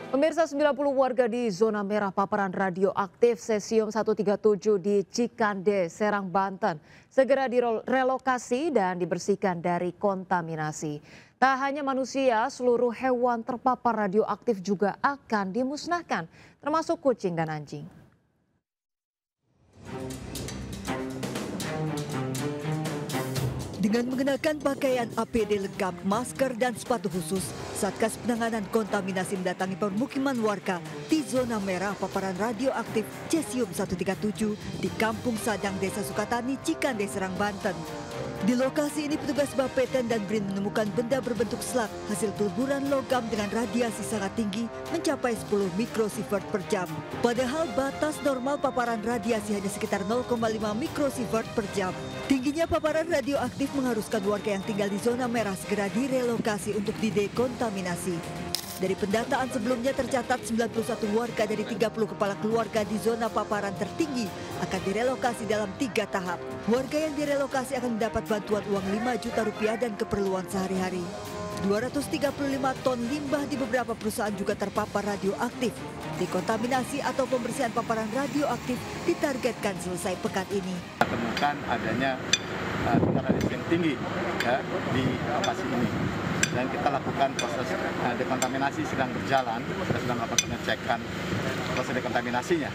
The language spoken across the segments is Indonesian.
Pemirsa, 90 warga di zona merah paparan radioaktif Cesium 137 di Cikande, Serang, Banten segera direlokasi dan dibersihkan dari kontaminasi. Tak hanya manusia, seluruh hewan terpapar radioaktif juga akan dimusnahkan, termasuk kucing dan anjing. Dengan mengenakan pakaian APD lengkap, masker dan sepatu khusus, Satgas Penanganan Kontaminasi mendatangi permukiman warga di zona merah paparan radioaktif Cesium 137 di Kampung Sadang, Desa Sukatani, Cikande, Serang, Banten. Di lokasi ini petugas Bapeten dan BRIN menemukan benda berbentuk slug hasil peleburan logam dengan radiasi sangat tinggi mencapai 10 mikrosievert per jam. Padahal batas normal paparan radiasi hanya sekitar 0,5 mikrosievert per jam. Tingginya paparan radioaktif mengharuskan warga yang tinggal di zona merah segera direlokasi untuk didekontaminasi. Dari pendataan sebelumnya tercatat 91 warga dari 30 kepala keluarga di zona paparan tertinggi akan direlokasi dalam 3 tahap. Warga yang direlokasi akan mendapat bantuan uang 5 juta rupiah dan keperluan sehari-hari. 235 ton limbah di beberapa perusahaan juga terpapar radioaktif. Dekontaminasi atau pembersihan paparan radioaktif ditargetkan selesai pekan ini. Temukan adanya tingkat radiasi yang tinggi ya, di lokasi ini. Dan kita lakukan proses dekontaminasi sedang berjalan, kita sedang melakukan pengecekan proses dekontaminasinya.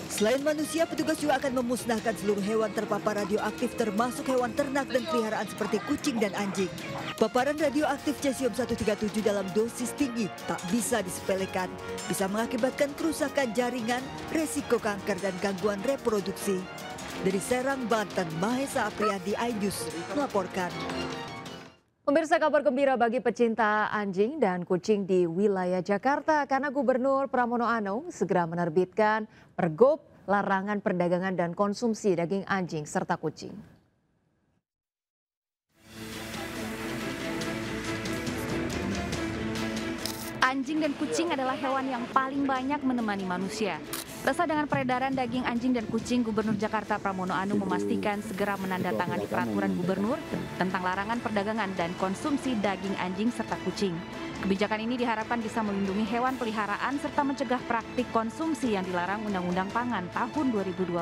Selain manusia, petugas juga akan memusnahkan seluruh hewan terpapar radioaktif termasuk hewan ternak dan peliharaan seperti kucing dan anjing. Paparan radioaktif Cesium 137 dalam dosis tinggi tak bisa disepelekan. Bisa mengakibatkan kerusakan jaringan, resiko kanker dan gangguan reproduksi. Dari Serang, Banten, Mahesa Apriandi, iNews melaporkan. Pemirsa, kabar gembira bagi pecinta anjing dan kucing di wilayah Jakarta karena Gubernur Pramono Anung segera menerbitkan pergub larangan perdagangan dan konsumsi daging anjing serta kucing. Anjing dan kucing adalah hewan yang paling banyak menemani manusia. Resah dengan peredaran daging anjing dan kucing, Gubernur Jakarta Pramono Anung memastikan segera menandatangani peraturan gubernur tentang larangan perdagangan dan konsumsi daging anjing serta kucing. Kebijakan ini diharapkan bisa melindungi hewan peliharaan serta mencegah praktik konsumsi yang dilarang Undang-Undang Pangan tahun 2012.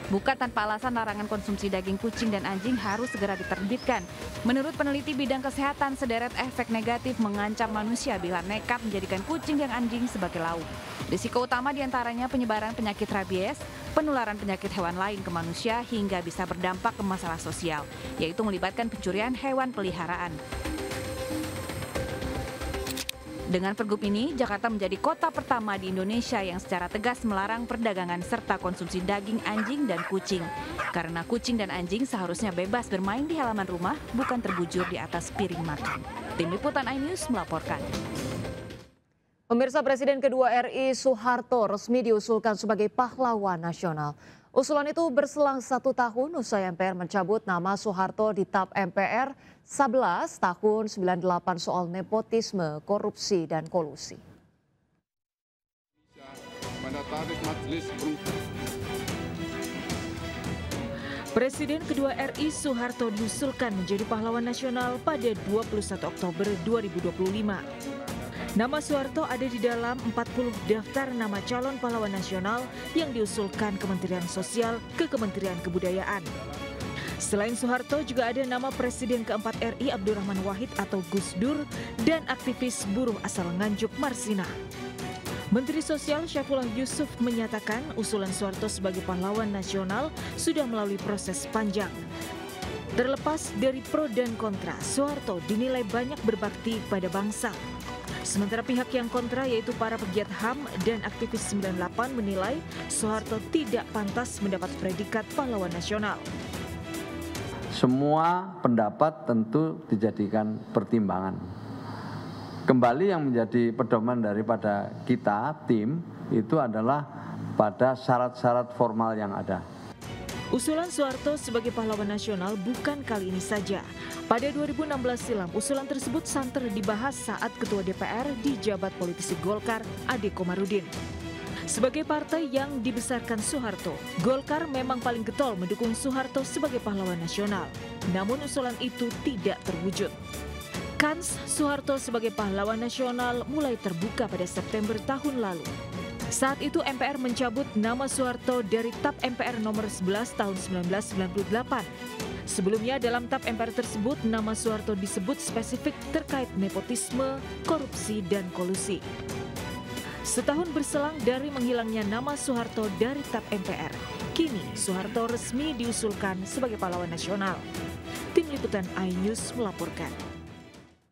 Bukan tanpa alasan larangan konsumsi daging kucing dan anjing harus segera diterbitkan. Menurut peneliti bidang kesehatan, sederet efek negatif mengancam manusia bila nekat menjadikan kucing dan anjing sebagai lauk. Risiko utama diantaranya penyebaran penyakit rabies, penularan penyakit hewan lain ke manusia, hingga bisa berdampak ke masalah sosial, yaitu melibatkan pencurian hewan peliharaan. Dengan pergub ini, Jakarta menjadi kota pertama di Indonesia yang secara tegas melarang perdagangan serta konsumsi daging anjing dan kucing. Karena kucing dan anjing seharusnya bebas bermain di halaman rumah, bukan terbujur di atas piring makan. Tim Liputan iNews melaporkan. Pemirsa, Presiden kedua RI Soeharto resmi diusulkan sebagai pahlawan nasional. Usulan itu berselang 1 tahun usai MPR mencabut nama Soeharto di TAP MPR 11 tahun 98 soal nepotisme, korupsi, dan kolusi. Presiden kedua RI Soeharto diusulkan menjadi pahlawan nasional pada 21 Oktober 2025. Nama Soeharto ada di dalam 40 daftar nama calon pahlawan nasional yang diusulkan Kementerian Sosial ke Kementerian Kebudayaan. Selain Soeharto juga ada nama Presiden keempat RI Abdurrahman Wahid atau Gus Dur dan aktivis buruh asal Nganjuk Marsina. Menteri Sosial Syaifullah Yusuf menyatakan usulan Soeharto sebagai pahlawan nasional sudah melalui proses panjang. Terlepas dari pro dan kontra, Soeharto dinilai banyak berbakti pada bangsa. Sementara pihak yang kontra yaitu para pegiat HAM dan aktivis 98 menilai Soeharto tidak pantas mendapat predikat pahlawan nasional. Semua pendapat tentu dijadikan pertimbangan. Kembali yang menjadi pedoman daripada kita, tim, itu adalah pada syarat-syarat formal yang ada. Usulan Soeharto sebagai pahlawan nasional bukan kali ini saja. Pada 2016 silam, usulan tersebut santer dibahas saat Ketua DPR dijabat politisi Golkar, Ade Komarudin. Sebagai partai yang dibesarkan Soeharto, Golkar memang paling getol mendukung Soeharto sebagai pahlawan nasional. Namun usulan itu tidak terwujud. Kans Soeharto sebagai pahlawan nasional mulai terbuka pada September tahun lalu. Saat itu MPR mencabut nama Soeharto dari TAP MPR nomor 11 tahun 1998. Sebelumnya dalam TAP MPR tersebut nama Soeharto disebut spesifik terkait nepotisme, korupsi, dan kolusi. Setahun berselang dari menghilangnya nama Soeharto dari TAP MPR, kini Soeharto resmi diusulkan sebagai pahlawan nasional. Tim Liputan iNews melaporkan.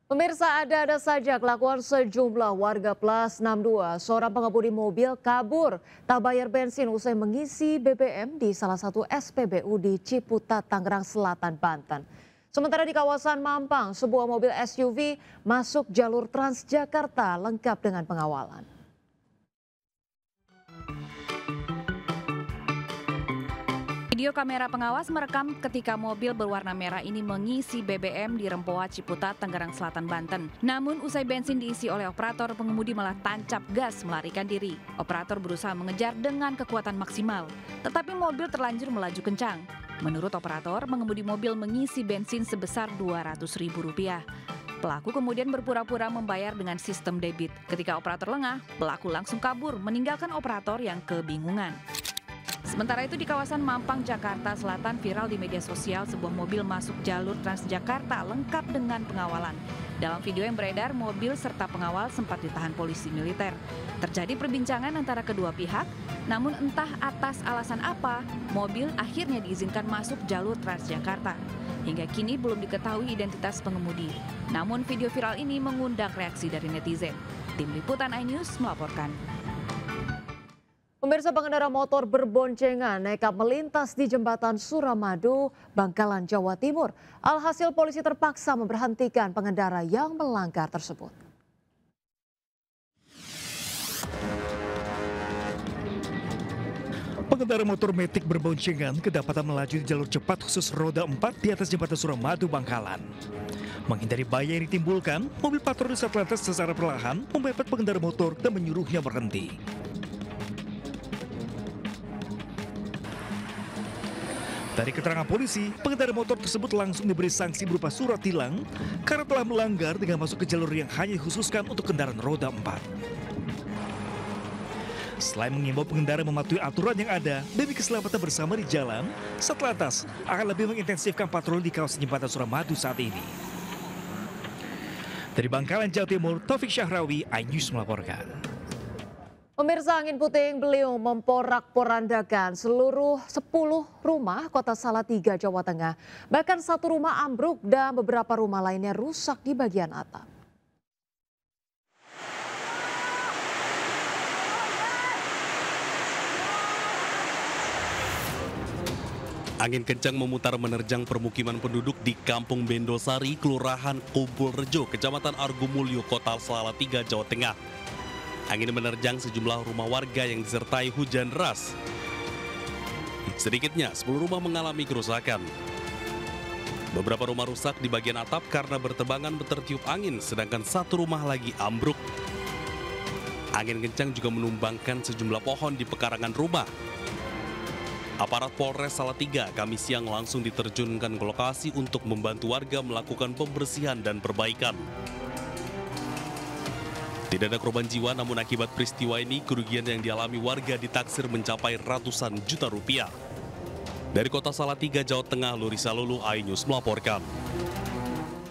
Pemirsa, ada saja kelakuan sejumlah warga Plus 62. Seorang pengemudi mobil kabur tak bayar bensin usai mengisi BBM di salah satu SPBU di Ciputat, Tangerang Selatan, Banten. Sementara di kawasan Mampang, sebuah mobil SUV masuk jalur Transjakarta lengkap dengan pengawalan. Video kamera pengawas merekam ketika mobil berwarna merah ini mengisi BBM di Rempoa, Ciputat, Tangerang Selatan, Banten. Namun usai bensin diisi oleh operator, pengemudi malah tancap gas melarikan diri. Operator berusaha mengejar dengan kekuatan maksimal, tetapi mobil terlanjur melaju kencang. Menurut operator, pengemudi mobil mengisi bensin sebesar Rp200.000. Pelaku kemudian berpura-pura membayar dengan sistem debit. Ketika operator lengah, pelaku langsung kabur, meninggalkan operator yang kebingungan. Sementara itu di kawasan Mampang, Jakarta Selatan viral di media sosial sebuah mobil masuk jalur Transjakarta lengkap dengan pengawalan. Dalam video yang beredar, mobil serta pengawal sempat ditahan polisi militer. Terjadi perbincangan antara kedua pihak, namun entah atas alasan apa, mobil akhirnya diizinkan masuk jalur Transjakarta. Hingga kini belum diketahui identitas pengemudi. Namun video viral ini mengundang reaksi dari netizen. Tim Liputan iNews melaporkan. Pemirsa, pengendara motor berboncengan nekat melintas di jembatan Suramadu, Bangkalan, Jawa Timur. Alhasil polisi terpaksa memberhentikan pengendara yang melanggar tersebut. Pengendara motor metik berboncengan kedapatan melaju di jalur cepat khusus roda 4 di atas jembatan Suramadu, Bangkalan. Menghindari bahaya yang ditimbulkan, mobil patroli Satlantas secara perlahan memepet pengendara motor dan menyuruhnya berhenti. Dari keterangan polisi, pengendara motor tersebut langsung diberi sanksi berupa surat tilang karena telah melanggar dengan masuk ke jalur yang hanya dikhususkan untuk kendaraan roda 4. Selain mengimbau pengendara mematuhi aturan yang ada demi keselamatan bersama di jalan, Satlantas akan lebih mengintensifkan patroli di kawasan jembatan Suramadu saat ini. Dari Bangkalan, Jawa Timur, Taufik Syahrawi, iNews melaporkan. Pemirsa, angin puting beliung memporak-porandakan seluruh 10 rumah kota Salatiga, Jawa Tengah. Bahkan satu rumah ambruk dan beberapa rumah lainnya rusak di bagian atap. Angin kencang memutar menerjang permukiman penduduk di Kampung Bendosari, Kelurahan Kumpulrejo, Kecamatan Argomulyo, Kota Salatiga, Jawa Tengah. Angin menerjang sejumlah rumah warga yang disertai hujan deras. Sedikitnya 10 rumah mengalami kerusakan. Beberapa rumah rusak di bagian atap karena bertebangan tertiup angin, sedangkan satu rumah lagi ambruk. Angin kencang juga menumbangkan sejumlah pohon di pekarangan rumah. Aparat Polres Salatiga Kamis siang langsung diterjunkan ke lokasi untuk membantu warga melakukan pembersihan dan perbaikan. Tidak ada korban jiwa, namun akibat peristiwa ini kerugian yang dialami warga ditaksir mencapai ratusan juta rupiah. Dari Kota Salatiga, Jawa Tengah, Luri Salulu, iNews melaporkan.